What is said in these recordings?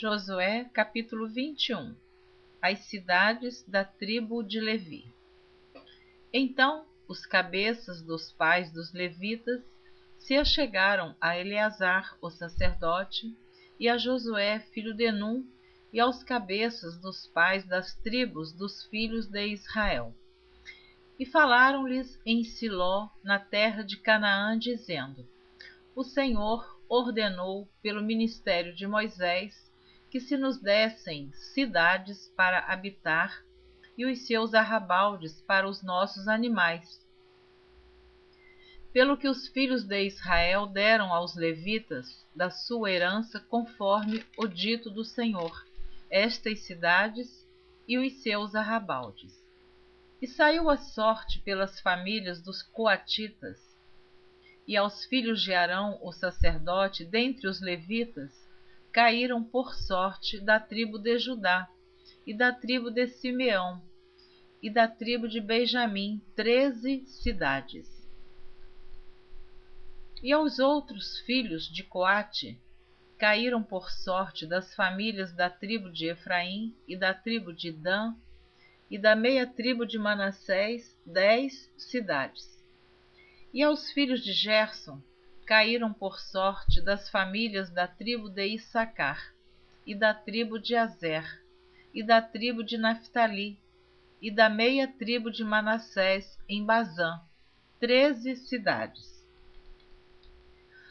Josué capítulo 21. As cidades da tribo de Levi. Então os cabeças dos pais dos levitas se achegaram a Eleazar, o sacerdote, e a Josué, filho de Num, e aos cabeças dos pais das tribos dos filhos de Israel. E falaram-lhes em Siló, na terra de Canaã, dizendo: O Senhor ordenou pelo ministério de Moisés que se nos dessem cidades para habitar e os seus arrabaldes para os nossos animais. Pelo que os filhos de Israel deram aos levitas da sua herança conforme o dito do Senhor, estas cidades e os seus arrabaldes. E saiu a sorte pelas famílias dos coatitas, e aos filhos de Arão, o sacerdote, dentre os levitas, caíram por sorte da tribo de Judá, e da tribo de Simeão, e da tribo de Benjamim, 13 cidades. E aos outros filhos de Coate, caíram por sorte das famílias da tribo de Efraim, e da tribo de Dan, e da meia tribo de Manassés, 10 cidades. E aos filhos de Gerson, caíram por sorte das famílias da tribo de Issacar, e da tribo de Azer, e da tribo de Naftali, e da meia tribo de Manassés, em Bazã, 13 cidades.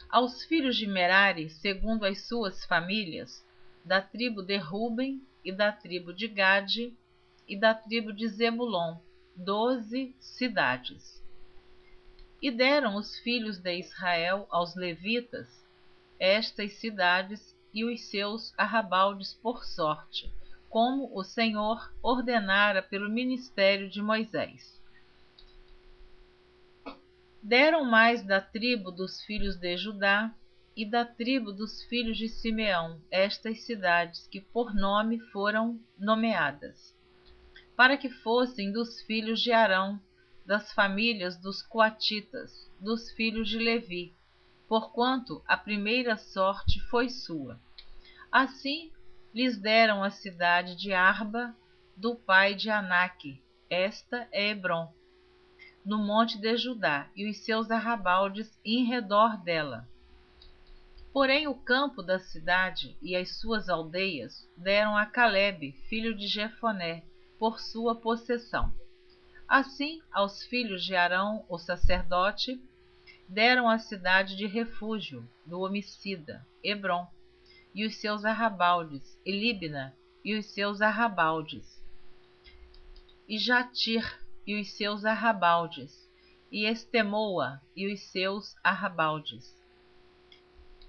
Aos filhos de Merari, segundo as suas famílias, da tribo de Ruben, e da tribo de Gade, e da tribo de Zebulon, 12 cidades. E deram os filhos de Israel aos levitas estas cidades e os seus arrabaldes por sorte, como o Senhor ordenara pelo ministério de Moisés. Deram mais da tribo dos filhos de Judá e da tribo dos filhos de Simeão estas cidades que por nome foram nomeadas, para que fossem dos filhos de Arão, das famílias dos coatitas, dos filhos de Levi, porquanto a primeira sorte foi sua. Assim lhes deram a cidade de Arba, do pai de Anaque, esta é Hebrom, no monte de Judá, e os seus arrabaldes em redor dela. Porém o campo da cidade e as suas aldeias deram a Calebe, filho de Jefoné, por sua possessão. Assim, aos filhos de Arão, o sacerdote, deram a cidade de refúgio do homicida, Hebrom, e os seus arrabaldes, e Libna, e os seus arrabaldes, e Jatir, e os seus arrabaldes, e Estemoa, e os seus arrabaldes,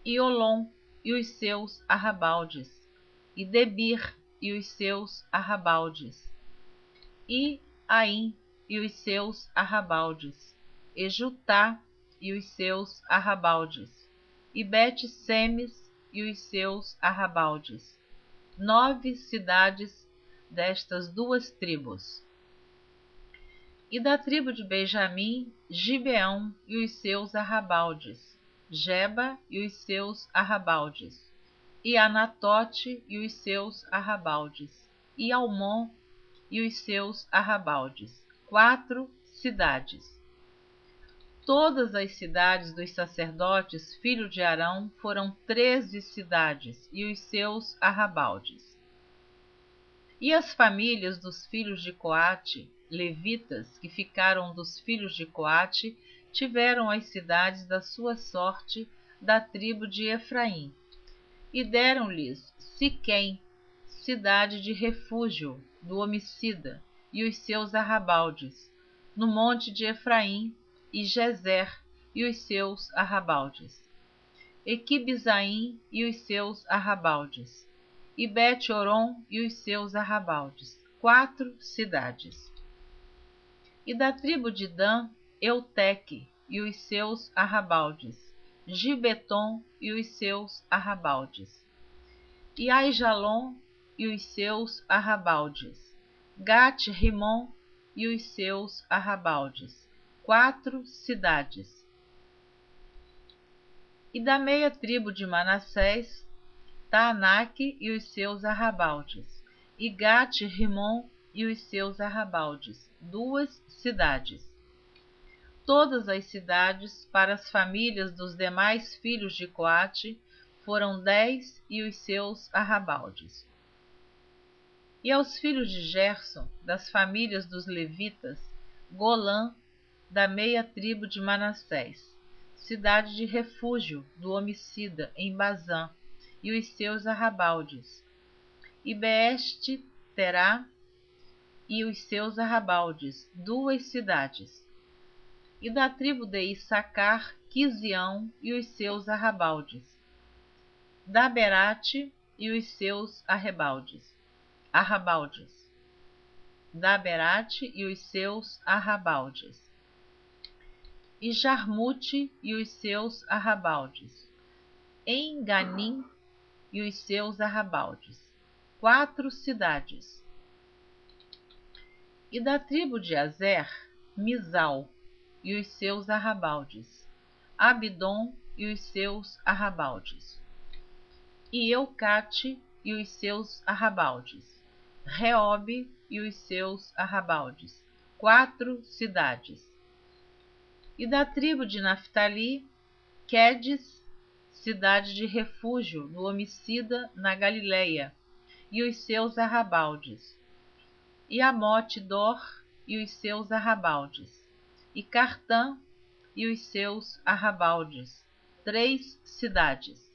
e Olom, e os seus arrabaldes, e Debir, e os seus arrabaldes, e Aim, e os seus arrabaldes, e Jutá, e os seus arrabaldes, e Bet-Semes, e os seus arrabaldes, 9 cidades destas duas tribos. E da tribo de Benjamim, Gibeão e os seus arrabaldes, Geba e os seus arrabaldes, e Anatote e os seus arrabaldes, e Almon e os seus arrabaldes, 4 cidades. Todas as cidades dos sacerdotes, filho de Arão, foram 13 cidades, e os seus arrabaldes. E as famílias dos filhos de Coate, levitas, que ficaram dos filhos de Coate, tiveram as cidades da sua sorte da tribo de Efraim, e deram-lhes Siquém, cidade de refúgio do homicida, e os seus arrabaldes, no monte de Efraim, e Gezer, e os seus arrabaldes, e Quibzaim, e os seus arrabaldes, e Bet-Oron, e os seus arrabaldes, 4 cidades. E da tribo de Dan, Euteque, e os seus arrabaldes, Gibeton, e os seus arrabaldes, e Aijalon, e os seus arrabaldes, Gat-Rimon, e os seus arrabaldes, 4 cidades. E da meia tribo de Manassés, Taanaque e os seus arrabaldes, e Gate-Rimon e os seus arrabaldes, 2 cidades. Todas as cidades para as famílias dos demais filhos de Coate foram 10 e os seus arrabaldes. E aos filhos de Gerson, das famílias dos levitas, Golã, da meia tribo de Manassés, cidade de refúgio do homicida em Bazã, e os seus arrabaldes, e Beeste-Terá e os seus arrabaldes, 2 cidades. E da tribo de Issacar, Quizião e os seus arrabaldes, Daberate e os seus arrabaldes, Daberate e os seus arrabaldes, e Jarmute e os seus arrabaldes, Enganim e os seus arrabaldes, 4 cidades. E da tribo de Azer, Misal e os seus arrabaldes, Abidom e os seus arrabaldes, e Eucate e os seus arrabaldes, Reobe e os seus arrabaldes, 4 cidades. E da tribo de Naftali, Quedes, cidade de refúgio do homicida na Galileia, e os seus arrabaldes, e Amote-Dor e os seus arrabaldes, e Cartã e os seus arrabaldes, 3 cidades.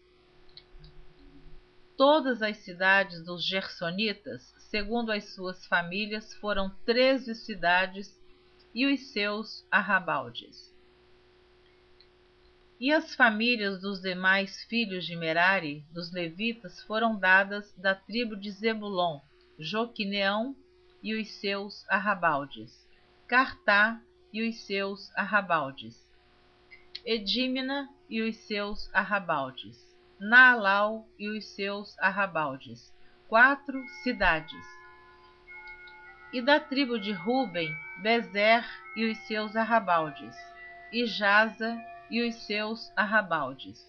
Todas as cidades dos Gersonitas, segundo as suas famílias, foram 13 cidades e os seus arrabaldes. E as famílias dos demais filhos de Merari, dos levitas, foram dadas da tribo de Zebulon, Joquineão e os seus arrabaldes, Cartá e os seus arrabaldes, Edímina e os seus arrabaldes, Naalau e os seus arrabaldes, 4 cidades. E da tribo de Ruben, Bezer e os seus arrabaldes, e Jaza e os seus arrabaldes,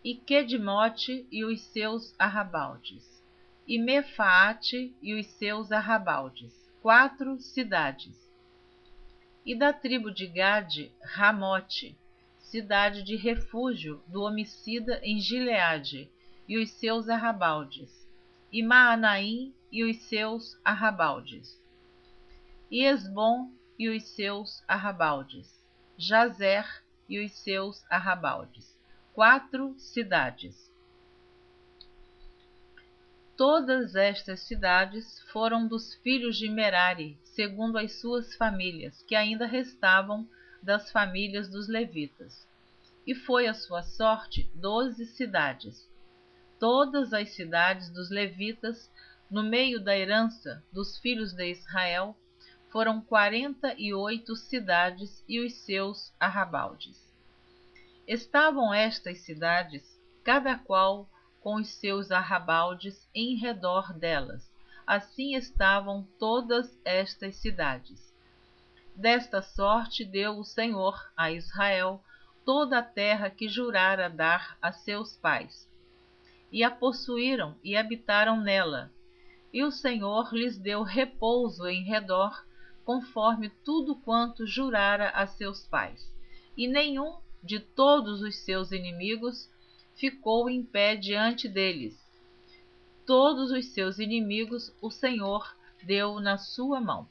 e Quedimote e os seus arrabaldes, e Mefaate e os seus arrabaldes, 4 cidades. E da tribo de Gade, Ramote, cidade de refúgio do homicida em Gileade, e os seus arrabaldes, e Maanaim e os seus arrabaldes, e Esbom e os seus arrabaldes, Jazer e os seus arrabaldes, 4 cidades. Todas estas cidades foram dos filhos de Merari, segundo as suas famílias, que ainda restavam das famílias dos levitas. E foi a sua sorte 12 cidades. Todas as cidades dos levitas, no meio da herança dos filhos de Israel, foram 48 cidades e os seus arrabaldes. Estavam estas cidades, cada qual com os seus arrabaldes em redor delas. Assim estavam todas estas cidades. Desta sorte deu o Senhor a Israel toda a terra que jurara dar a seus pais. E a possuíram e habitaram nela. E o Senhor lhes deu repouso em redor, conforme tudo quanto jurara a seus pais. E nenhum de todos os seus inimigos ficou em pé diante deles. Todos os seus inimigos o Senhor deu na sua mão.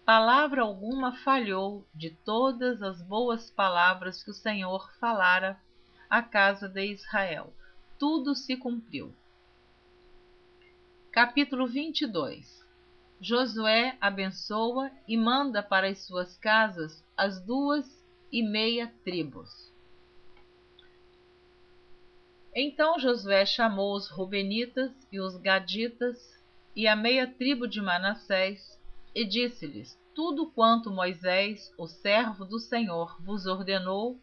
Palavra alguma falhou de todas as boas palavras que o Senhor falara à casa de Israel. Tudo se cumpriu. Capítulo 22. Josué abençoa e manda para as suas casas as 2,5 tribos. Então Josué chamou os Rubenitas e os Gaditas e a meia tribo de Manassés e disse-lhes: tudo quanto Moisés, o servo do Senhor, vos ordenou,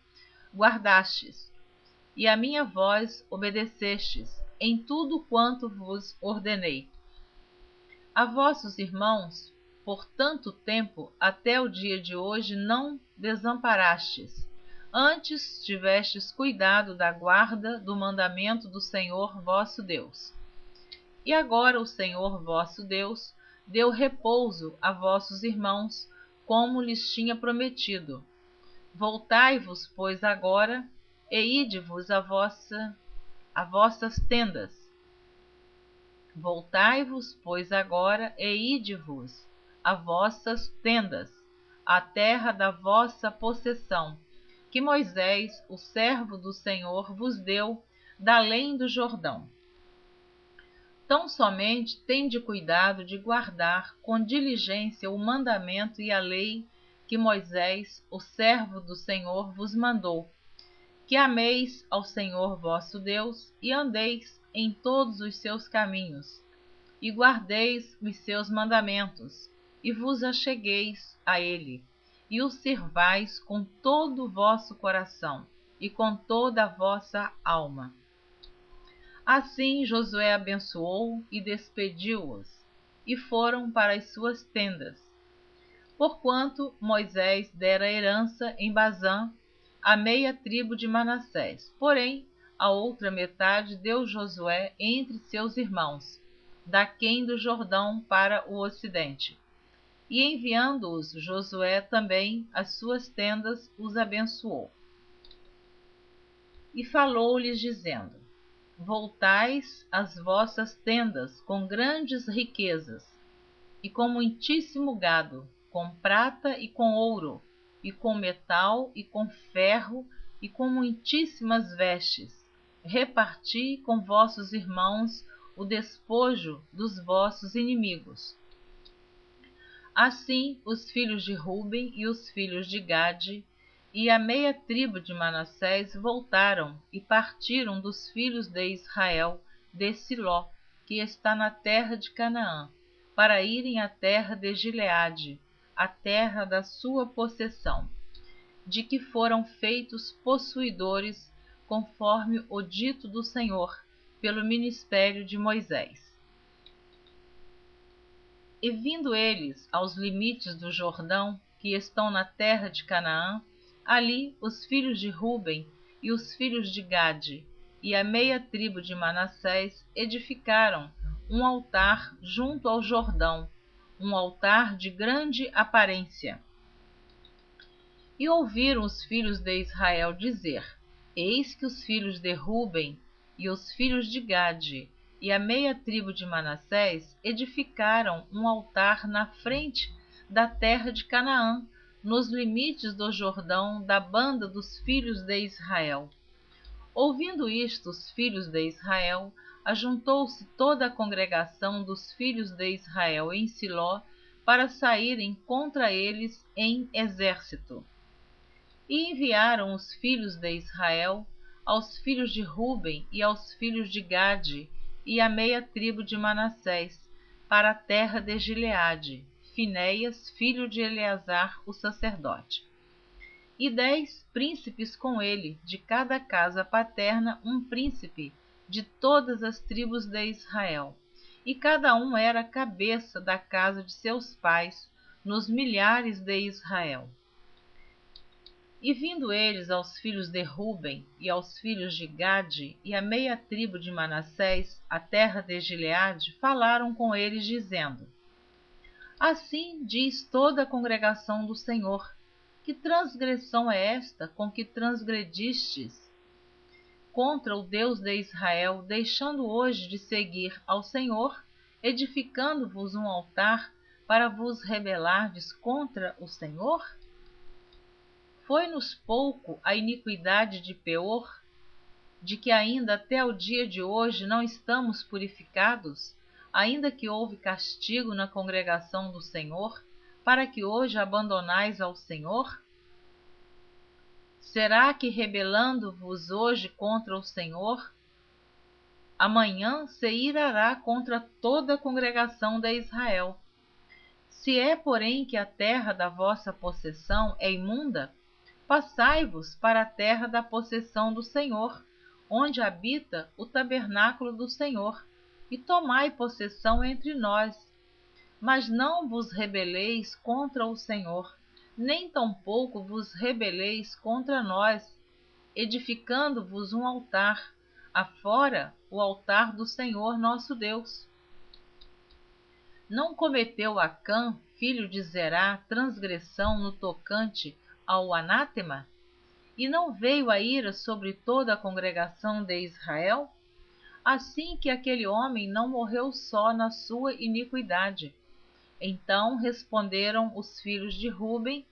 guardastes, e a minha voz obedecestes em tudo quanto vos ordenei. A vossos irmãos, por tanto tempo, até o dia de hoje, não desamparastes, Antes tivestes cuidado da guarda do mandamento do Senhor vosso Deus. E agora o Senhor vosso Deus deu repouso a vossos irmãos, como lhes tinha prometido. Voltai-vos, pois, agora, e ide-vos a vossas tendas. Voltai-vos, pois, agora, e ide-vos a vossas tendas, à terra da vossa possessão, que Moisés, o servo do Senhor, vos deu da além do Jordão. Tão somente tende cuidado de guardar com diligência o mandamento e a lei que Moisés, o servo do Senhor, vos mandou, que ameis ao Senhor vosso Deus e andeis em todos os seus caminhos, e guardeis os seus mandamentos, e vos achegueis a ele, e o servais com todo o vosso coração e com toda a vossa alma. Assim Josué abençoou e despediu-os, e foram para as suas tendas. Porquanto Moisés dera herança em Bazã à meia tribo de Manassés, porém a outra metade deu Josué entre seus irmãos, daquém do Jordão para o ocidente. E enviando-os Josué também às suas tendas, os abençoou. E falou-lhes dizendo: Voltais às vossas tendas com grandes riquezas, e com muitíssimo gado, com prata e com ouro, e com metal e com ferro, e com muitíssimas vestes. Reparti com vossos irmãos o despojo dos vossos inimigos. Assim os filhos de Ruben e os filhos de Gade e a meia tribo de Manassés voltaram e partiram dos filhos de Israel de Siló, que está na terra de Canaã, para irem à terra de Gileade, a terra da sua possessão, de que foram feitos possuidores, conforme o dito do Senhor, pelo ministério de Moisés. E vindo eles aos limites do Jordão, que estão na terra de Canaã, ali os filhos de Ruben e os filhos de Gade e a meia tribo de Manassés edificaram um altar junto ao Jordão, um altar de grande aparência. E ouviram os filhos de Israel dizer: Eis que os filhos de Ruben e os filhos de Gade e a meia tribo de Manassés edificaram um altar na frente da terra de Canaã, nos limites do Jordão, da banda dos filhos de Israel. Ouvindo isto, os filhos de Israel, ajuntou-se toda a congregação dos filhos de Israel em Siló, para saírem contra eles em exército. E enviaram os filhos de Israel aos filhos de Ruben e aos filhos de Gade e a meia tribo de Manassés, para a terra de Gileade, Finéias, filho de Eleazar, o sacerdote. E 10 príncipes com ele, de cada casa paterna um príncipe, de todas as tribos de Israel. E cada um era a cabeça da casa de seus pais, nos milhares de Israel. E vindo eles aos filhos de Ruben e aos filhos de Gade e a meia tribo de Manassés, a terra de Gileade, falaram com eles, dizendo: Assim diz toda a congregação do Senhor: que transgressão é esta com que transgredistes contra o Deus de Israel, deixando hoje de seguir ao Senhor, edificando-vos um altar para vos rebelardes contra o Senhor? Foi-nos pouco a iniquidade de Peor, de que ainda até o dia de hoje não estamos purificados, ainda que houve castigo na congregação do Senhor, para que hoje abandonais ao Senhor? Será que, rebelando-vos hoje contra o Senhor, amanhã se irará contra toda a congregação de Israel? Se é, porém, que a terra da vossa possessão é imunda, passai-vos para a terra da possessão do Senhor, onde habita o tabernáculo do Senhor, e tomai possessão entre nós. Mas não vos rebeleis contra o Senhor, nem tampouco vos rebeleis contra nós, edificando-vos um altar, afora o altar do Senhor nosso Deus. Não cometeu Acã, filho de Zerá, transgressão no tocante ao anátema? E não veio a ira sobre toda a congregação de Israel? Assim que aquele homem não morreu só na sua iniquidade. Então responderam os filhos de Ruben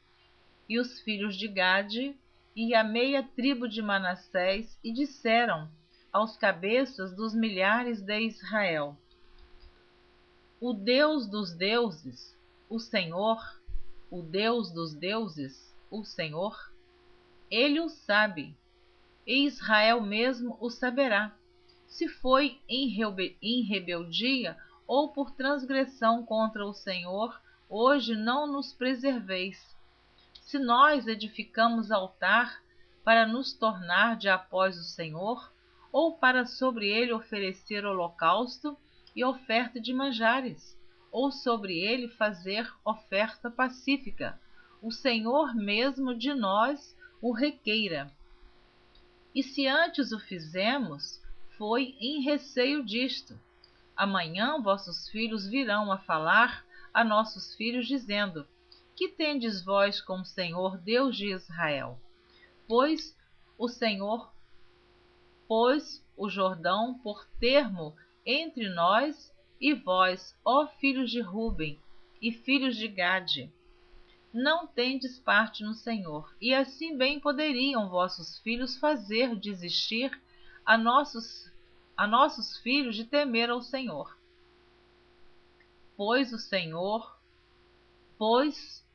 e os filhos de Gade e a meia tribo de Manassés e disseram aos cabeças dos milhares de Israel: o Deus dos deuses, o Senhor, o Deus dos deuses, o Senhor, ele o sabe, e Israel mesmo o saberá, se foi em rebeldia ou por transgressão contra o Senhor, hoje não nos preserveis. Se nós edificamos altar para nos tornar de após o Senhor, ou para sobre ele oferecer holocausto e oferta de manjares, ou sobre ele fazer oferta pacífica, o Senhor mesmo de nós o requeira. E se antes o fizemos, foi em receio disto. Amanhã vossos filhos virão a falar a nossos filhos, dizendo: que tendes vós com o Senhor Deus de Israel? Pois o Senhor pôs o Jordão por termo entre nós e vós, ó filhos de Ruben e filhos de Gade. Não tendes parte no Senhor, e assim bem poderiam vossos filhos fazer desistir a nossos filhos de temer ao Senhor. Pois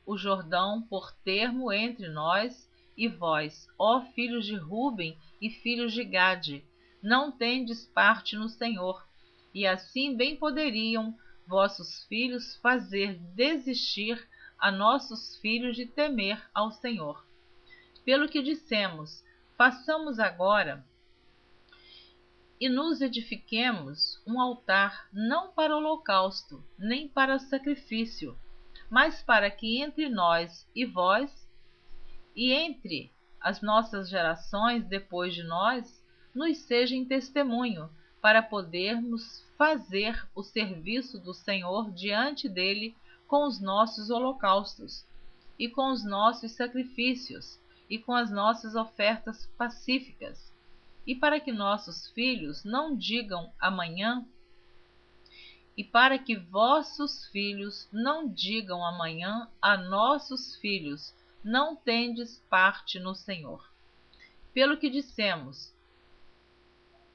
o Jordão por termo entre nós e vós, ó filhos de Ruben e filhos de Gade, não tendes parte no Senhor, e assim bem poderiam vossos filhos fazer desistir a nossos filhos de temer ao Senhor. Pelo que dissemos, façamos agora e nos edifiquemos um altar, não para holocausto, nem para sacrifício, mas para que entre nós e vós, e entre as nossas gerações depois de nós, nos sejam testemunho, para podermos fazer o serviço do Senhor diante dele com os nossos holocaustos, e com os nossos sacrifícios, e com as nossas ofertas pacíficas, e para que nossos filhos não digam amanhã, e para que vossos filhos não digam amanhã a nossos filhos: não tendes parte no Senhor. Pelo que dissemos,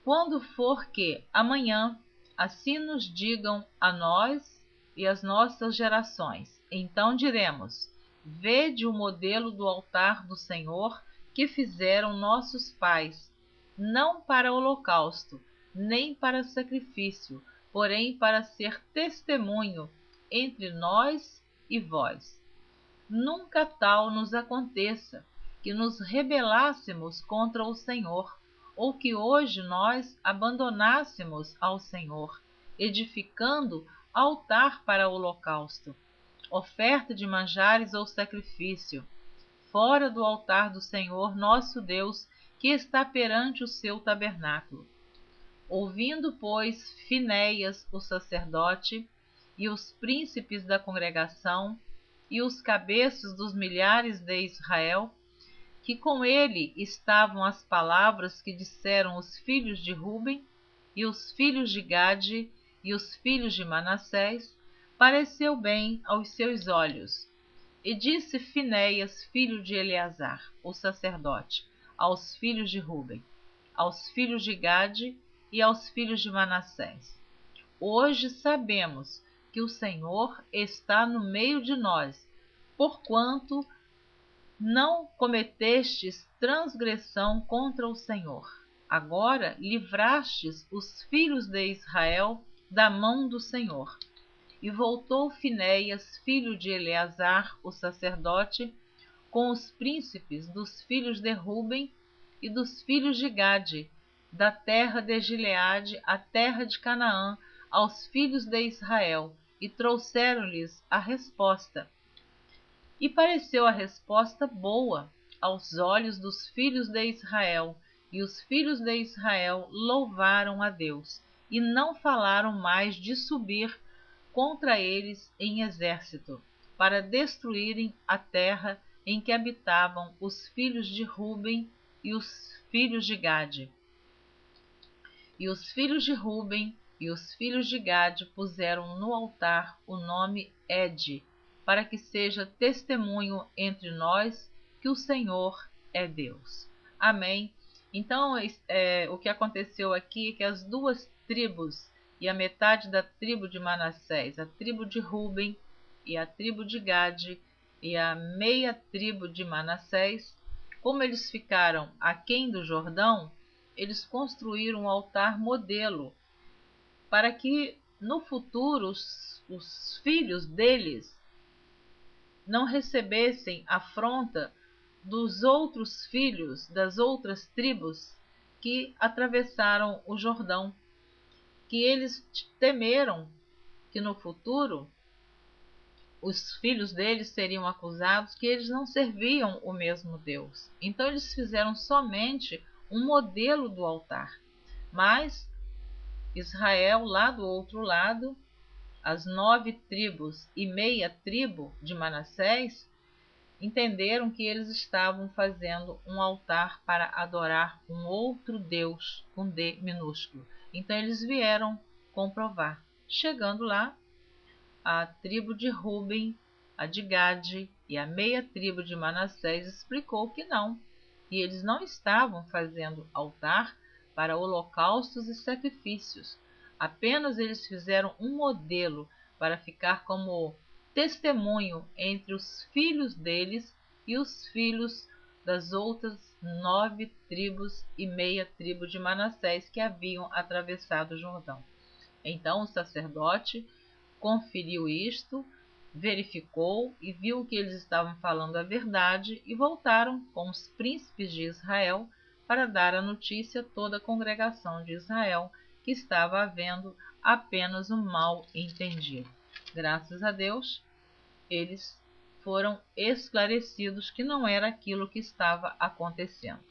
quando for que amanhã assim nos digam a nós e as nossas gerações, então diremos: vede o modelo do altar do Senhor que fizeram nossos pais, não para holocausto, nem para sacrifício, porém para ser testemunho entre nós e vós. Nunca tal nos aconteça, que nos rebelássemos contra o Senhor, ou que hoje nós abandonássemos ao Senhor, edificando altar para holocausto, oferta de manjares ou sacrifício, fora do altar do Senhor nosso Deus, que está perante o seu tabernáculo. Ouvindo, pois, Finéias, o sacerdote, e os príncipes da congregação, e os cabeças dos milhares de Israel, que com ele estavam as palavras que disseram os filhos de Ruben, e os filhos de Gade, e os filhos de Manassés, pareceu bem aos seus olhos. E disse Finéias, filho de Eleazar, o sacerdote, aos filhos de Ruben, aos filhos de Gade e aos filhos de Manassés: hoje sabemos que o Senhor está no meio de nós, porquanto não cometestes transgressão contra o Senhor. Agora livrastes os filhos de Israel da mão do Senhor. E voltou Finéias, filho de Eleazar, o sacerdote, com os príncipes dos filhos de Ruben e dos filhos de Gade, da terra de Gileade à terra de Canaã, aos filhos de Israel, e trouxeram-lhes a resposta. E pareceu a resposta boa aos olhos dos filhos de Israel, e os filhos de Israel louvaram a Deus, e não falaram mais de subir contra eles em exército, para destruírem a terra em que habitavam os filhos de Ruben e os filhos de Gade. E os filhos de Ruben e os filhos de Gade puseram no altar o nome Ede, para que seja testemunho entre nós que o Senhor é Deus. Amém. Então, o que aconteceu aqui é que as duas tribos e a metade da tribo de Manassés, a tribo de Ruben e a tribo de Gade e a meia tribo de Manassés, como eles ficaram aquém do Jordão, eles construíram um altar modelo para que no futuro os filhos deles não recebessem afronta dos outros filhos das outras tribos que atravessaram o Jordão, que eles temeram que no futuro os filhos deles seriam acusados que eles não serviam o mesmo Deus. Então eles fizeram somente um modelo do altar. Mas Israel, lá do outro lado, as 9 tribos e meia tribo de Manassés, entenderam que eles estavam fazendo um altar para adorar um outro Deus com D minúsculo. Então eles vieram comprovar. Chegando lá, a tribo de Ruben, a de Gade e a meia tribo de Manassés explicou que não, e eles não estavam fazendo altar para holocaustos e sacrifícios. Apenas eles fizeram um modelo para ficar como testemunho entre os filhos deles e os filhos das outras 9 tribos e meia tribo de Manassés que haviam atravessado o Jordão. Então o sacerdote conferiu isto, verificou e viu que eles estavam falando a verdade e voltaram com os príncipes de Israel para dar a notícia a toda a congregação de Israel que estava havendo apenas um mal entendido. Graças a Deus, eles foram esclarecidos que não era aquilo que estava acontecendo.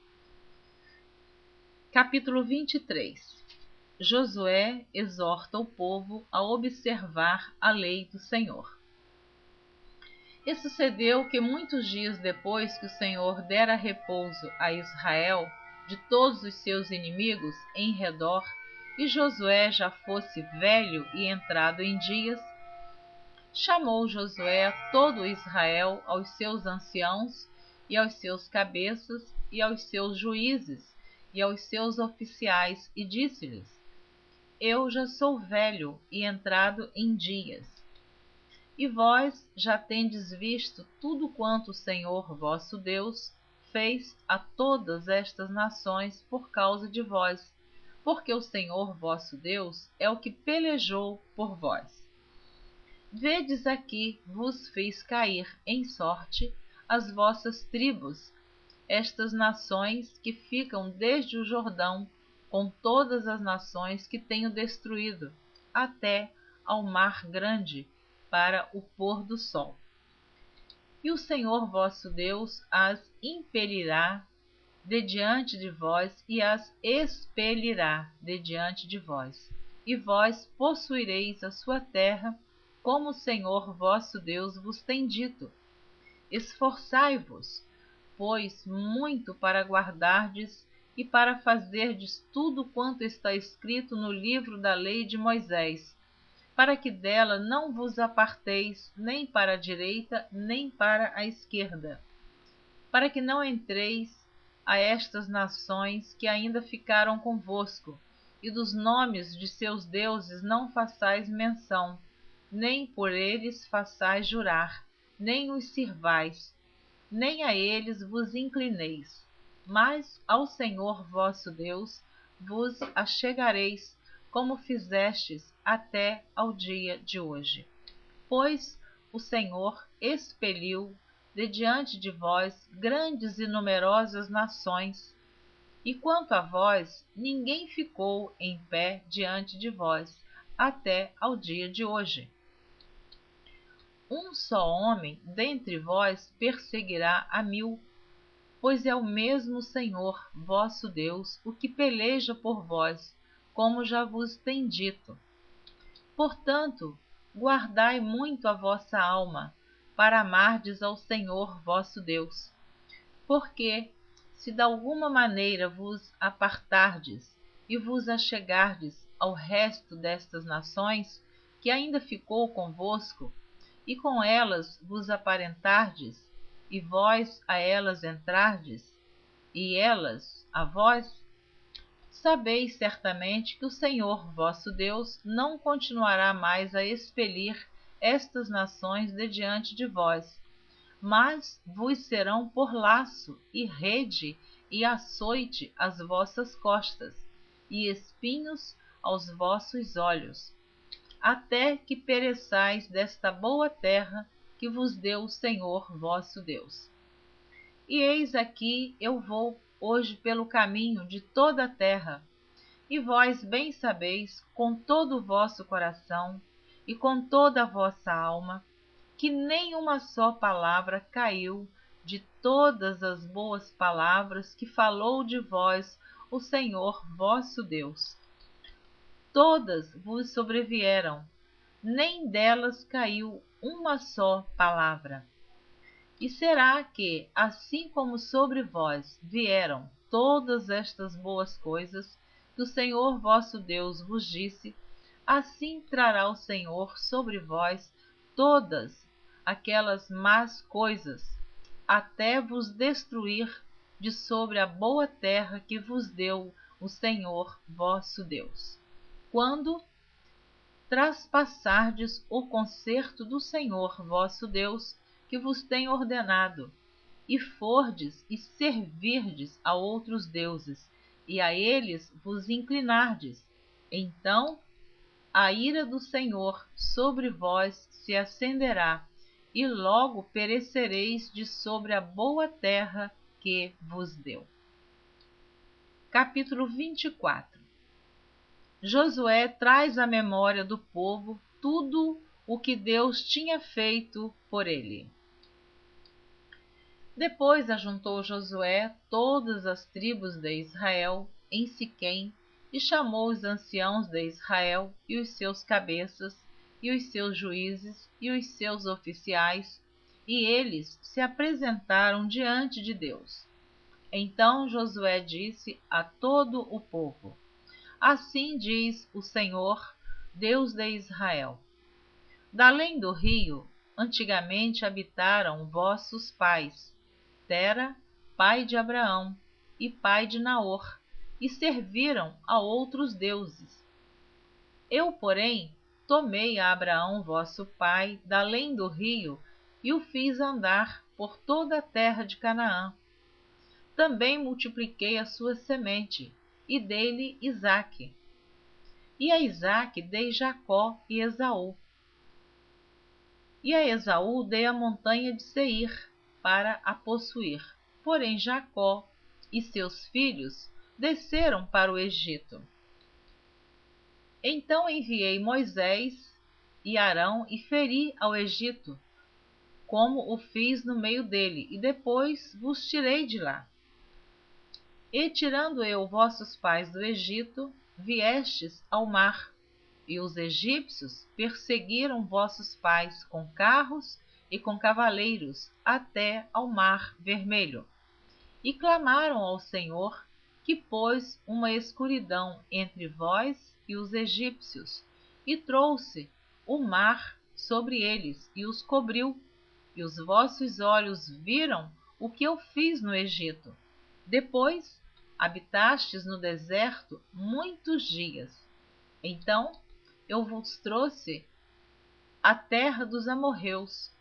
Capítulo 23. Josué exorta o povo a observar a lei do Senhor. E sucedeu que muitos dias depois que o Senhor dera repouso a Israel de todos os seus inimigos em redor, e Josué já fosse velho e entrado em dias, chamou Josué a todo Israel, aos seus anciãos e aos seus cabeças e aos seus juízes e aos seus oficiais e disse-lhes: Eu já sou velho e entrado em dias, e vós já tendes visto tudo quanto o Senhor vosso Deus fez a todas estas nações por causa de vós, porque o Senhor vosso Deus é o que pelejou por vós. Vedes aqui vos fiz cair em sorte as vossas tribos, estas nações que ficam desde o Jordão, com todas as nações que tenho destruído, até ao mar grande, para o pôr do sol. E o Senhor vosso Deus as impelirá de diante de vós e as expelirá de diante de vós, e vós possuireis a sua terra, como o Senhor vosso Deus vos tem dito. Esforçai-vos, pois, muito para guardardes e para fazerdes tudo quanto está escrito no livro da lei de Moisés, para que dela não vos aparteis nem para a direita nem para a esquerda, para que não entreis a estas nações que ainda ficaram convosco, e dos nomes de seus deuses não façais menção, nem por eles façais jurar, nem os sirvais, nem a eles vos inclineis, mas ao Senhor vosso Deus vos achegareis, como fizestes até ao dia de hoje. Pois o Senhor expeliu de diante de vós grandes e numerosas nações, e quanto a vós, ninguém ficou em pé diante de vós, até ao dia de hoje. um só homem dentre vós perseguirá a 1000, pois é o mesmo Senhor, vosso Deus, o que peleja por vós, como já vos tem dito. Portanto, guardai muito a vossa alma, para amardes ao Senhor vosso Deus. Porque, se de alguma maneira vos apartardes e vos achegardes ao resto destas nações, que ainda ficou convosco, e com elas vos aparentardes, e vós a elas entrardes, e elas a vós, sabeis certamente que o Senhor vosso Deus não continuará mais a expelir estas nações de diante de vós, mas vos serão por laço e rede e açoite às vossas costas, e espinhos aos vossos olhos, até que pereçais desta boa terra que vos deu o Senhor vosso Deus. E eis aqui eu vou hoje pelo caminho de toda a terra, e vós bem sabeis, com todo o vosso coração e com toda a vossa alma, que nem uma só palavra caiu de todas as boas palavras que falou de vós o Senhor vosso Deus. Todas vos sobrevieram, nem delas caiu uma só palavra. E será que, assim como sobre vós vieram todas estas boas coisas que o Senhor vosso Deus vos disse, assim trará o Senhor sobre vós todas aquelas más coisas, até vos destruir de sobre a boa terra que vos deu o Senhor vosso Deus. Quando traspassardes o concerto do Senhor vosso Deus, que vos tem ordenado, e fordes e servirdes a outros deuses, e a eles vos inclinardes, então a ira do Senhor sobre vós se acenderá, e logo perecereis de sobre a boa terra que vos deu. Capítulo 24. Josué traz à memória do povo tudo o que Deus tinha feito por ele. Depois ajuntou Josué todas as tribos de Israel em Siquém e chamou os anciãos de Israel e os seus cabeças e os seus juízes e os seus oficiais, e eles se apresentaram diante de Deus. Então Josué disse a todo o povo: Assim diz o Senhor, Deus de Israel: Da além do rio, antigamente habitaram vossos pais, Tera, pai de Abraão, e pai de Naor, e serviram a outros deuses. Eu, porém, tomei a Abraão vosso pai da além do rio, e o fiz andar por toda a terra de Canaã. Também multipliquei a sua semente, e dei-lhe Isaque. E a Isaque dei Jacó e Esaú. E a Esaú dei a montanha de Seir, para a possuir. Porém Jacó e seus filhos desceram para o Egito. Então enviei Moisés e Arão e feri ao Egito, como o fiz no meio dele, e depois vos tirei de lá. E tirando eu vossos pais do Egito, viestes ao mar, e os egípcios perseguiram vossos pais com carros e com cavaleiros até ao mar Vermelho. E clamaram ao Senhor, que pôs uma escuridão entre vós e os egípcios, e trouxe o mar sobre eles, e os cobriu. E os vossos olhos viram o que eu fiz no Egito. Depois habitastes no deserto muitos dias. Então eu vos trouxe a terra dos amorreus,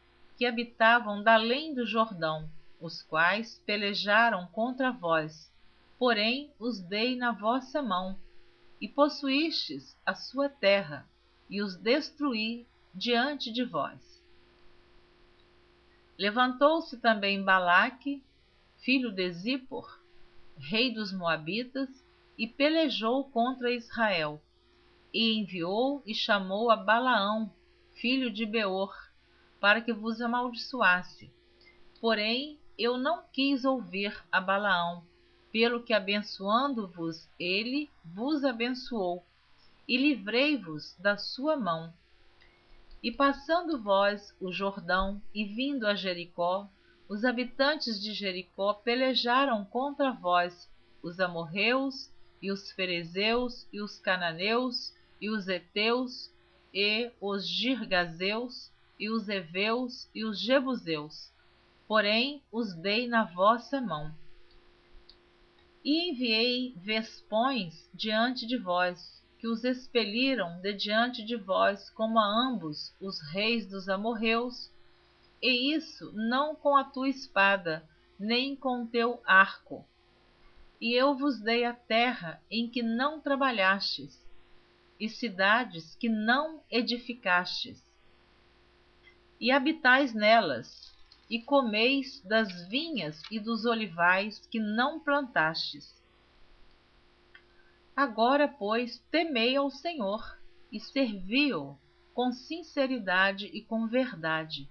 que habitavam da além do Jordão, os quais pelejaram contra vós, porém os dei na vossa mão, e possuístes a sua terra, e os destruí diante de vós. Levantou-se também Balaque, filho de Zippor, rei dos Moabitas, e pelejou contra Israel, e enviou e chamou a Balaão, filho de Beor, para que vos amaldiçoasse. Porém, eu não quis ouvir a Balaão, pelo que abençoando-vos ele vos abençoou, e livrei-vos da sua mão. E passando vós o Jordão e vindo a Jericó, os habitantes de Jericó pelejaram contra vós, os amorreus, e os ferezeus, e os cananeus, e os heteus, e os girgazeus, e os heveus, e os jebuseus. Porém, os dei na vossa mão. E enviei vespões diante de vós, que os expeliram de diante de vós, como a ambos os reis dos amorreus, e isso não com a tua espada, nem com teu arco. E eu vos dei a terra em que não trabalhastes, e cidades que não edificastes. E habitais nelas, e comeis das vinhas e dos olivais que não plantastes. Agora, pois, temei ao Senhor, e servi-o com sinceridade e com verdade,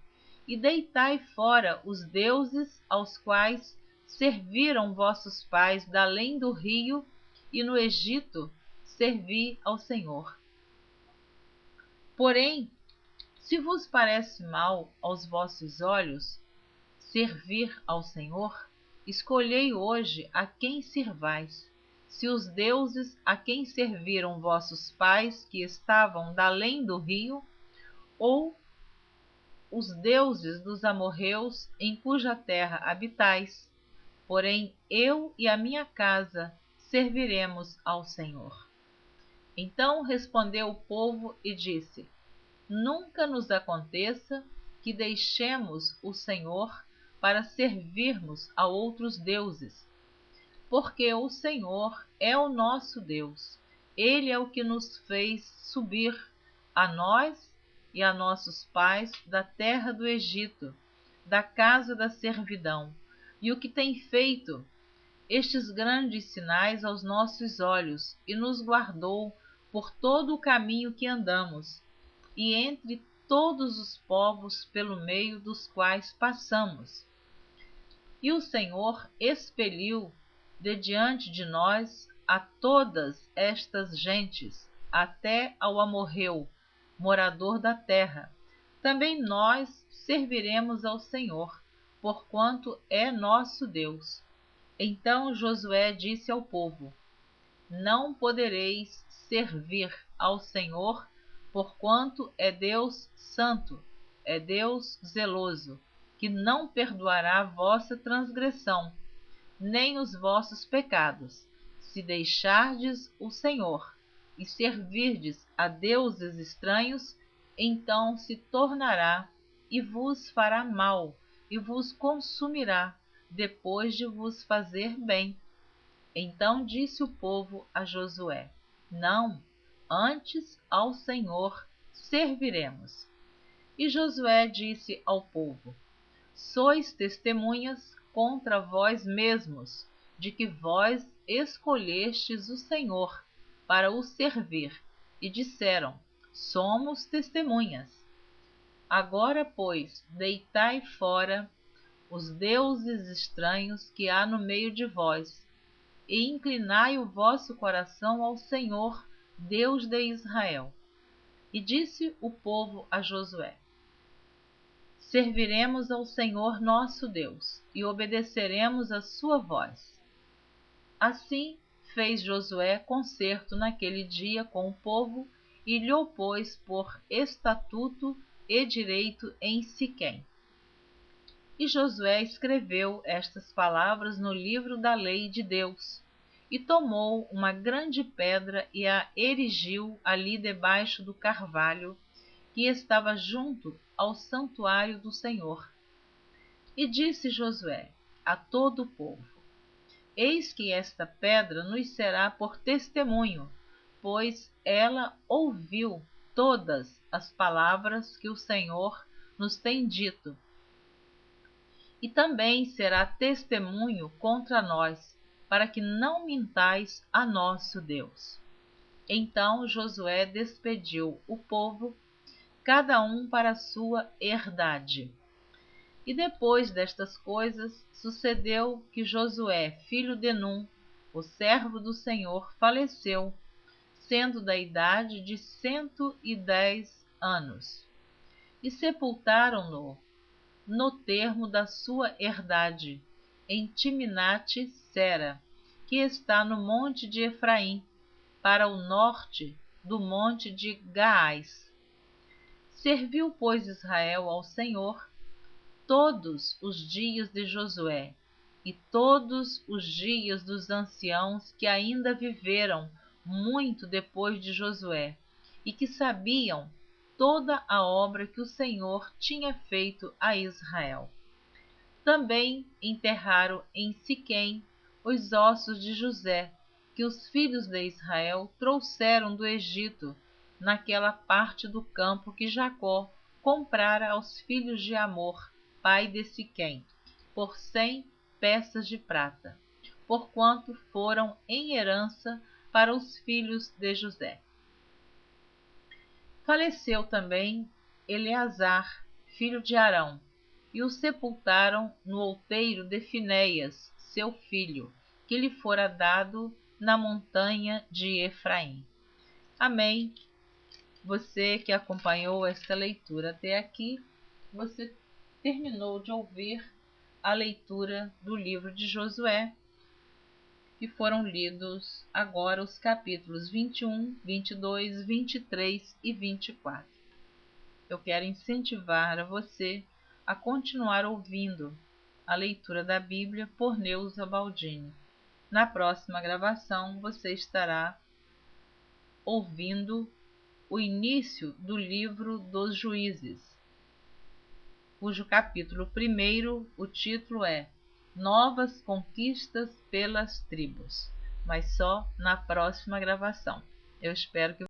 e deitai fora os deuses aos quais serviram vossos pais da além do rio, e no Egito servi ao Senhor. Porém, se vos parece mal aos vossos olhos servir ao Senhor, escolhei hoje a quem servais, se os deuses a quem serviram vossos pais que estavam da além do rio, ou os deuses dos amorreus em cuja terra habitais. Porém, eu e a minha casa serviremos ao Senhor. Então respondeu o povo e disse: Nunca nos aconteça que deixemos o Senhor para servirmos a outros deuses, porque o Senhor é o nosso Deus. Ele é o que nos fez subir, a nós e a nossos pais, da terra do Egito, da casa da servidão, e o que tem feito estes grandes sinais aos nossos olhos, e nos guardou por todo o caminho que andamos, e entre todos os povos pelo meio dos quais passamos. E o Senhor expeliu de diante de nós a todas estas gentes, até ao amorreu, morador da terra. Também nós serviremos ao Senhor, porquanto é nosso Deus. Então Josué disse ao povo: Não podereis servir ao Senhor, porquanto é Deus santo, é Deus zeloso, que não perdoará a vossa transgressão, nem os vossos pecados, se deixardes o Senhor e servirdes a deuses estranhos. Então se tornará e vos fará mal, e vos consumirá, depois de vos fazer bem. Então disse o povo a Josué: Não, antes ao Senhor serviremos. E Josué disse ao povo: Sois testemunhas contra vós mesmos, de que vós escolhestes o Senhor para o servir, e disseram: Somos testemunhas. Agora, pois, deitai fora os deuses estranhos que há no meio de vós, e inclinai o vosso coração ao Senhor, Deus de Israel. E disse o povo a Josué: Serviremos ao Senhor nosso Deus, e obedeceremos a sua voz. Assim fez Josué concerto naquele dia com o povo, e lhe o pôs por estatuto e direito em Siquém. E Josué escreveu estas palavras no livro da lei de Deus, e tomou uma grande pedra e a erigiu ali debaixo do carvalho, que estava junto ao santuário do Senhor. E disse Josué a todo o povo: Eis que esta pedra nos será por testemunho, pois ela ouviu todas as palavras que o Senhor nos tem dito. E também será testemunho contra nós, para que não mintais a nosso Deus. Então Josué despediu o povo, cada um para a sua herdade. E depois destas coisas, sucedeu que Josué, filho de Num, o servo do Senhor, faleceu, sendo da idade de 110 anos. E sepultaram-no no termo da sua herdade, em Timnate-Sera, que está no monte de Efraim, para o norte do monte de Gaás. Serviu, pois, Israel ao Senhor todos os dias de Josué e todos os dias dos anciãos que ainda viveram muito depois de Josué e que sabiam toda a obra que o Senhor tinha feito a Israel. Também enterraram em Siquém os ossos de José, que os filhos de Israel trouxeram do Egito, naquela parte do campo que Jacó comprara aos filhos de Amor, pai de Siquém, por 100 peças de prata, porquanto foram em herança para os filhos de José. Faleceu também Eleazar, filho de Arão, e o sepultaram no outeiro de Finéias, seu filho, que lhe fora dado na montanha de Efraim. Amém. Você que acompanhou esta leitura até aqui, você terminou de ouvir a leitura do livro de Josué, e foram lidos agora os capítulos 21, 22, 23 e 24. Eu quero incentivar a você a continuar ouvindo a leitura da Bíblia por Neuza Baldini. Na próxima gravação você estará ouvindo o início do livro dos Juízes, cujo capítulo 1, o título é Novas Conquistas pelas Tribos, mas só na próxima gravação. Eu espero que